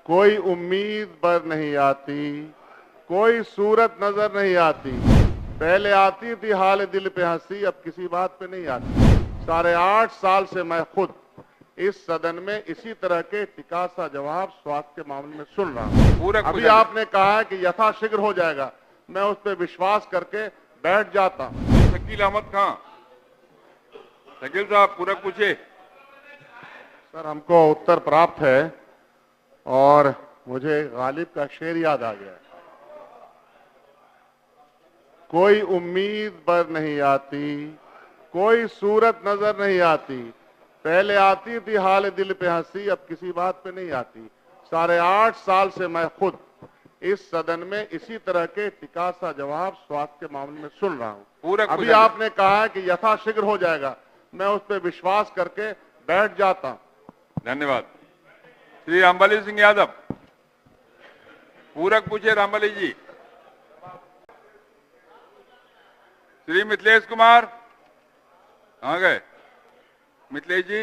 कोई उम्मीद पर नहीं आती, कोई सूरत नजर नहीं आती। पहले आती थी हाल दिल पे हंसी, अब किसी बात पे नहीं आती। 8.5 साल से मैं खुद इस सदन में इसी तरह के टिकासा जवाब स्वास्थ्य के मामले में सुन रहा हूँ। अभी आपने कहा है कि यथाशीघ्र हो जाएगा, मैं उस पर विश्वास करके बैठ जाता हूँ। शकील अहमद खां, शकील साहब पूरक पूछे। सर, हमको उत्तर प्राप्त है और मुझे गालिब का शेर याद आ गया। कोई उम्मीद पर नहीं आती, कोई सूरत नजर नहीं आती। पहले आती थी हाल दिल पे हंसी, अब किसी बात पे नहीं आती। 8.5 साल से मैं खुद इस सदन में इसी तरह के टिकासा जवाब स्वास्थ्य के मामले में सुन रहा हूँ। अभी आपने कहा है कि यथाशीघ्र हो जाएगा, मैं उस पर विश्वास करके बैठ जाता हूँ। धन्यवाद। श्री रामबली सिंह यादव पूरक पूछे। रामबली जी। श्री मिथिलेश कुमार कहाँ गए? मिथिलेश जी,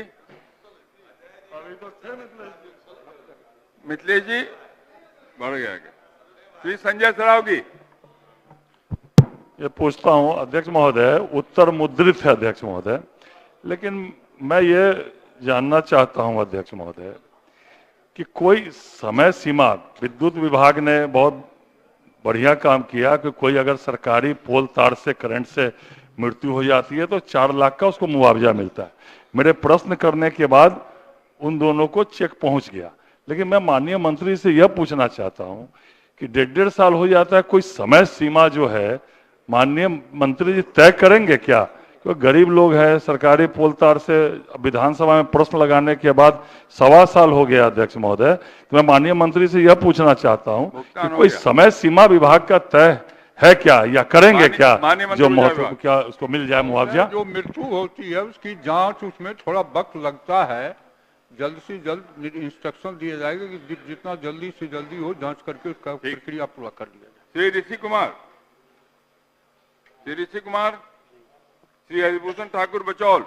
मिथिलेश जी बढ़ गया क्या? श्री संजय सरावगी। ये पूछता हूं अध्यक्ष महोदय, उत्तर मुद्रित है अध्यक्ष महोदय, लेकिन मैं ये जानना चाहता हूं अध्यक्ष महोदय कि कोई समय सीमा, विद्युत विभाग ने बहुत बढ़िया काम किया कि कोई अगर सरकारी पोल तार से करंट से मृत्यु हो जाती है तो 4 लाख का उसको मुआवजा मिलता है। मेरे प्रश्न करने के बाद उन दोनों को चेक पहुंच गया, लेकिन मैं माननीय मंत्री से यह पूछना चाहता हूं कि 1.5 साल हो जाता है, कोई समय सीमा जो है माननीय मंत्री जी तय करेंगे क्या? क्योंकि गरीब लोग हैं, सरकारी पोल तार से विधानसभा में प्रश्न लगाने के बाद 1.25 साल हो गया अध्यक्ष महोदय, तो मैं माननीय मंत्री से यह पूछना चाहता हूं कि कोई समय सीमा विभाग का तय है क्या या करेंगे क्या जो महोदय क्या उसको मिल जाए मुआवजा? जो मृत्यु होती है उसकी जांच, उसमें थोड़ा वक्त लगता है, जल्द से जल्द इंस्ट्रक्शन दिया जाएगा कि जितना जल्दी से जल्दी हो जांच करके उसका प्रक्रिया पूरा कर लिया जाए। श्री ऋषि कुमार, श्री हरिभूषण ठाकुर बचौल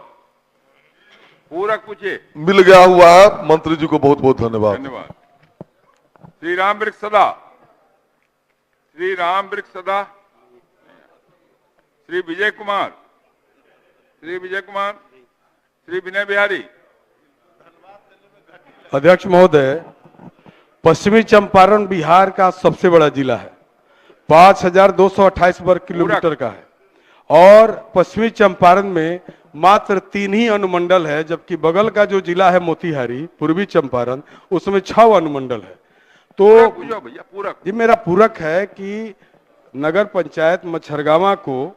पूरक पूछे। मिल गया हुआ है, मंत्री जी को बहुत बहुत धन्यवाद। धन्यवाद। श्री राम वृक्ष सदा, श्री राम वृक्ष सदा, श्री विजय कुमार, श्री विनय बिहारी। अध्यक्ष महोदय, पश्चिमी चंपारण बिहार का सबसे बड़ा जिला है, 5228 वर्ग किलोमीटर का है और पश्चिमी चंपारण में मात्र 3 ही अनुमंडल है, जबकि बगल का जो जिला है मोतिहारी पूर्वी चंपारण, उसमें 6 अनुमंडल है। तो ये मेरा पूरक है कि नगर पंचायत मच्छरगावा को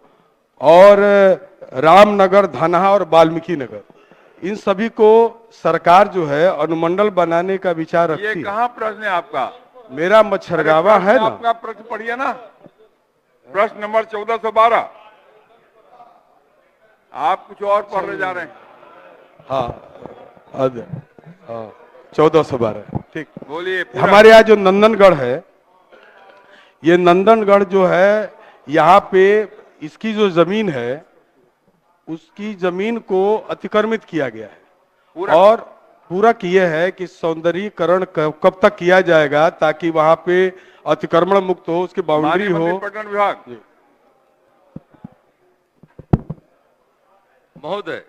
और रामनगर, धनहा और वाल्मीकि नगर, इन सभी को सरकार जो है अनुमंडल बनाने का विचार रखती है। ये कहाँ प्रश्न है आपका? मेरा मच्छरगावा है ना। आपका प्रश्न पढ़िए ना, प्रश्न नंबर 1412। आप कुछ और पढ़ जा रहे हैं। हाँ, 1412 ठीक। बोलिए। हमारे यहाँ जो नंदनगढ़ है, ये नंदनगढ़ जो है, यहाँ पे इसकी जो जमीन है उसकी जमीन को अतिक्रमित किया गया है और पूरक ये है कि सौंदर्यीकरण कब तक किया जाएगा ताकि वहां पे अतिक्रमण मुक्त हो, उसकी बाउंड्री हो। पर्यटन विभाग महोदय,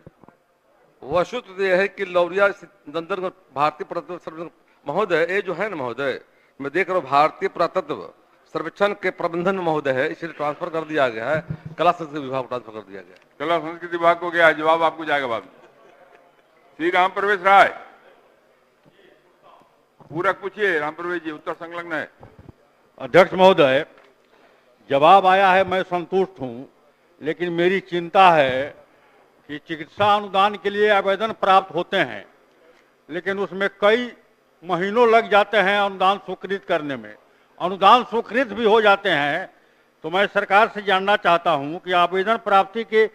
वस्तुतः यह है कि लौरिया नंदनगढ़ भारतीय पुरातत्व सर्वेक्षण महोदय, ये जो है ना महोदय, मैं देख रहा हूँ भारतीय पुरातत्व सर्वेक्षण के प्रबंधन में महोदय है, इसे ट्रांसफर कर दिया गया है, कला संस्कृति विभाग को ट्रांसफर कर दिया गया। कला संस्कृति विभाग को गया, जवाब आपको जाएगा बाद में। श्री राम प्रवेश राय पूरक पूछिए। राम प्रवेश जी, उत्तर संलग्न है। अध्यक्ष महोदय, जवाब आया है, मैं संतुष्ट हूं, लेकिन मेरी चिंता है कि चिकित्सा अनुदान के लिए आवेदन प्राप्त होते हैं, लेकिन उसमें कई महीनों लग जाते हैं अनुदान स्वीकृत करने में। अनुदान स्वीकृत भी हो जाते हैं तो मैं सरकार से जानना चाहता हूं कि आवेदन प्राप्ति के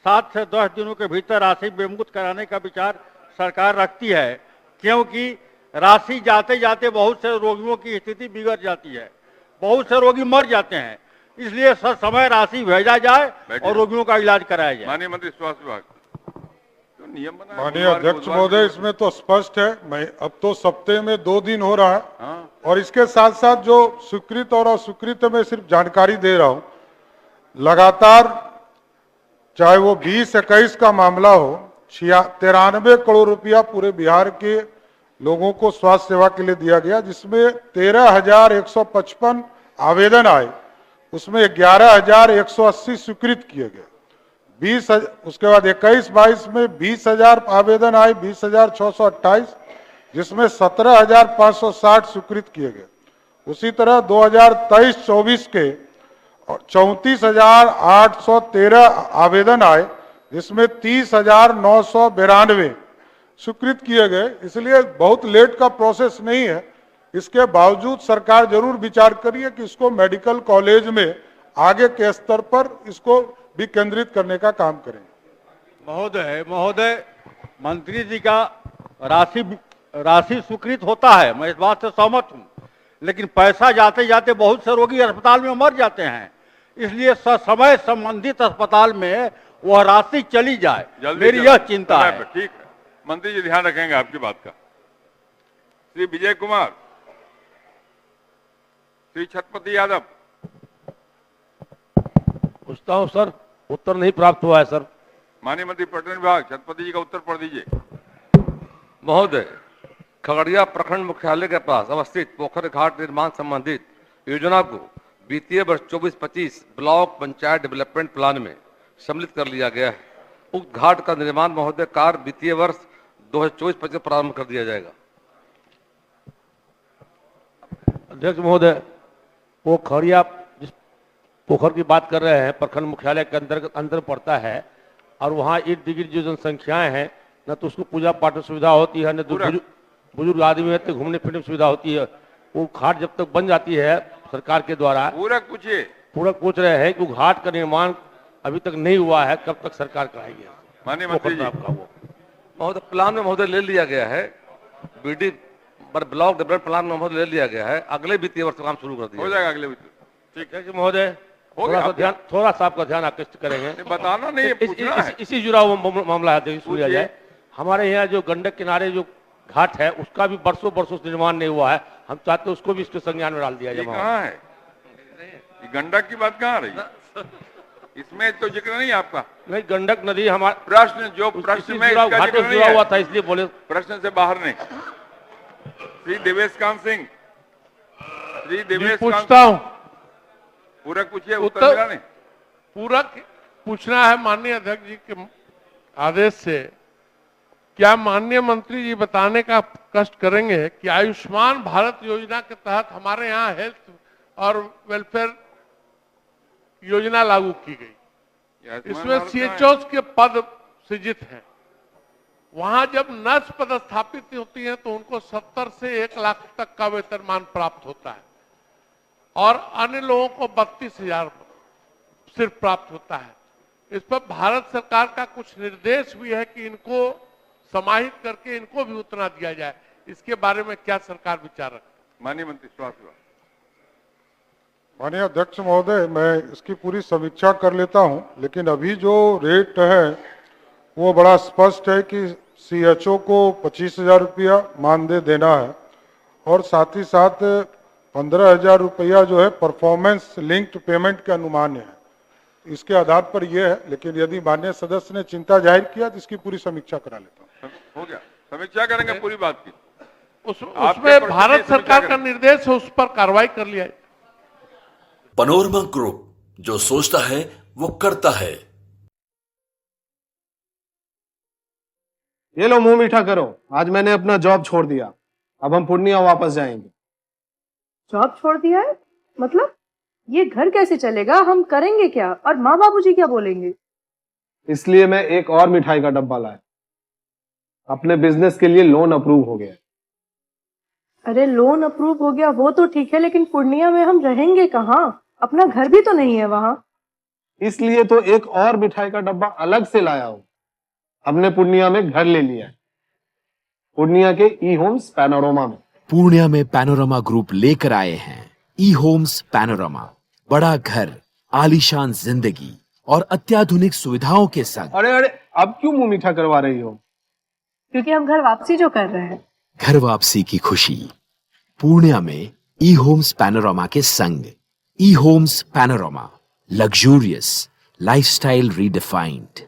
7 से 10 दिनों के भीतर राशि विमुक्त कराने का विचार सरकार रखती है, क्योंकि राशि जाते जाते बहुत से रोगियों की स्थिति बिगड़ जाती है, बहुत से रोगी मर जाते हैं, इसलिए समय राशि भेजा जाए और रोगियों का इलाज कराया जाए। माननीय मंत्री स्वास्थ्य विभाग। नियम बना है, माननीय बुधवार को अध्यक्ष बुधवार महोदय, को- इसमें तो स्पष्ट है। मैं अब तो सप्ताह में 2 दिन हो रहा है हाँ, और इसके साथ साथ जो स्वीकृत और अस्वीकृत में सिर्फ जानकारी दे रहा हूं। लगातार चाहे वो 20-21 का मामला हो, 93 करोड़ रुपया पूरे बिहार के लोगों को स्वास्थ्य सेवा के लिए दिया गया, जिसमें 13,155 आवेदन आए, उसमें 11,180 स्वीकृत किए गए। 20 उसके बाद 21-22 में 20,000 आवेदन आए, 20,628, जिसमें 17,560 स्वीकृत किए गए। उसी तरह 2023-24 के 34,813 आवेदन आए, जिसमें 30,992 स्वीकृत किए गए। इसलिए बहुत लेट का प्रोसेस नहीं है। इसके बावजूद सरकार जरूर विचार करिए कि इसको मेडिकल कॉलेज में आगे के स्तर पर इसको भी केंद्रित करने का काम करें। महोदय, मंत्री जी का राशि स्वीकृत होता है, मैं इस बात से सहमत हूं, लेकिन पैसा जाते जाते बहुत से रोगी अस्पताल में मर जाते हैं। इसलिए समय संबंधित अस्पताल में वह राशि चली जाए, जल्दी मेरी जल्दी, यह चिंता समय है। पे, ठीक है, मंत्री जी ध्यान रखेंगे आपकी बात का। श्री विजय कुमार, श्री छत्रपति यादव। पूछता हूँ सर, उत्तर नहीं प्राप्त हुआ है सर। माननीय मंत्री पर्यटन विभाग, छत्रपति जी का उत्तर पढ़ दीजिए। महोदय, खगड़िया प्रखंड मुख्यालय के पास अवस्थित पोखर घाट निर्माण संबंधित योजना को वित्तीय वर्ष 24-25 ब्लॉक पंचायत डेवलपमेंट प्लान में सम्मिलित कर लिया गया है। उक्त घाट का निर्माण महोदय कार्य वित्तीय वर्ष 2024-25 प्रारंभ कर दिया जाएगा। अध्यक्ष महोदय, वो खड़िया जिस पोखर की बात कर रहे हैं प्रखंड मुख्यालय के अंदर पड़ता है, और वहाँ इर्द गिर्द जो जनसंख्याएं हैं, न तो उसको पूजा पाठ में सुविधा होती है, न तो बुजुर्ग आदमी है तो घूमने फिरने में सुविधा होती है। वो घाट जब तक बन जाती है सरकार के द्वारा, पूरक पूछिए। पूरक पूछ रहे हैं कि वो घाट का निर्माण अभी तक नहीं हुआ है, कब तक सरकार कराएगी? माननीय मंत्री जी, आपका वो महोदय प्लान में महोदय ले लिया गया है, बीडी ब्लॉक डेवलपमेंट प्लान में महोदय ले लिया गया है, अगले वित्तीय वर्ष काम शुरू कर दिया हो जाएगा अगले वित्त। ठीक है महोदय, हो गया, थोड़ा सा आपका ध्यान आकृष्ट करेंगे। बताना नहीं, पूछना है। इसी जुड़ा हुआ मामला है, देखिए सुनिया जाए। हमारे यहाँ जो गंडक किनारे जो घाट है, उसका भी बरसों से निर्माण नहीं हुआ है। हम चाहते हैं उसको भी इसके संज्ञान में डाल दिया ये जाए। कहाँ है? ये गंडक की बात कहाँ रही? इसमें तो जिक्र नहीं आपका। नहीं, गंडक नदी हमारा प्रश्न में इसका घाटों जिक्र से नहीं जुड़ा हुआ है। था, इसलिए बोले। प्रश्न से बाहर नहीं। श्री देवेश कांत सिंह, श्री देवेश पूछता हूँ, पूरक पूछिए, उत्तर मिला नहीं। पूरक पूछना है माननीय अध्यक्ष जी के आदेश से। क्या माननीय मंत्री जी बताने का कष्ट करेंगे कि आयुष्मान भारत योजना के तहत हमारे यहाँ हेल्थ और वेलफेयर योजना लागू की गई, इसमें सीएचओस के पद सृजित हैं। वहां जब नर्स पदस्थापित होती हैं तो उनको 70 से 1 लाख तक का वेतनमान प्राप्त होता है, और अन्य लोगों को 32,000 सिर्फ प्राप्त होता है। इस पर भारत सरकार का कुछ निर्देश भी है कि इनको समाहित करके इनको भी उतना दिया जाए। इसके बारे में क्या सरकार विचार रखती है? माननीय मंत्री स्वास्थ्य विभाग। माननीय अध्यक्ष महोदय, मैं इसकी पूरी समीक्षा कर लेता हूं, लेकिन अभी जो रेट है वो बड़ा स्पष्ट है कि सीएचओ को 25,000 रुपया मानदेय देना है, और साथ ही साथ 15,000 रुपया जो है परफॉर्मेंस लिंक्ड पेमेंट के अनुमान है। इसके आधार पर यह है, लेकिन यदि माननीय सदस्य ने चिंता जाहिर किया तो इसकी पूरी समीक्षा करा लेता हूँ। हो गया, समीक्षा करेंगे पूरी बात की। उसमें भारत सरकार का निर्देश है, उस पर कार्रवाई कर लिया जाए। पनोरमा ग्रुप, जो सोचता है वो करता है। ये लो, मुंह मीठा करो। आज मैंने अपना जॉब छोड़ दिया, अब हम पूर्णिया वापस जाएंगे। जॉब छोड़ दिया है? मतलब ये घर कैसे चलेगा? हम करेंगे क्या? और माँ बाबूजी क्या बोलेंगे? इसलिए मैं एक और मिठाई का डब्बा लाया। अपने बिजनेस के लिए लोन अप्रूव हो गया। अरे लोन अप्रूव हो गया वो तो ठीक है, लेकिन पूर्णिया में हम रहेंगे कहाँ? अपना घर भी तो नहीं है वहाँ। इसलिए तो एक और मिठाई का डब्बा अलग से लाया हूँ। हमने पूर्णिया में घर ले लिया है, पूर्णिया के ई होम्स पैनोरमा में। पूर्णिया में पैनोरमा ग्रुप लेकर आए हैं ई होम्स पैनोरमा। बड़ा घर, आलीशान जिंदगी और अत्याधुनिक सुविधाओं के संग। अरे अब क्यों मुंह मीठा करवा रही हो? क्योंकि हम घर वापसी जो कर रहे हैं। घर वापसी की खुशी पूर्णिया में ई होम्स पैनोरामा के संग। ई homes panorama, luxurious lifestyle redefined.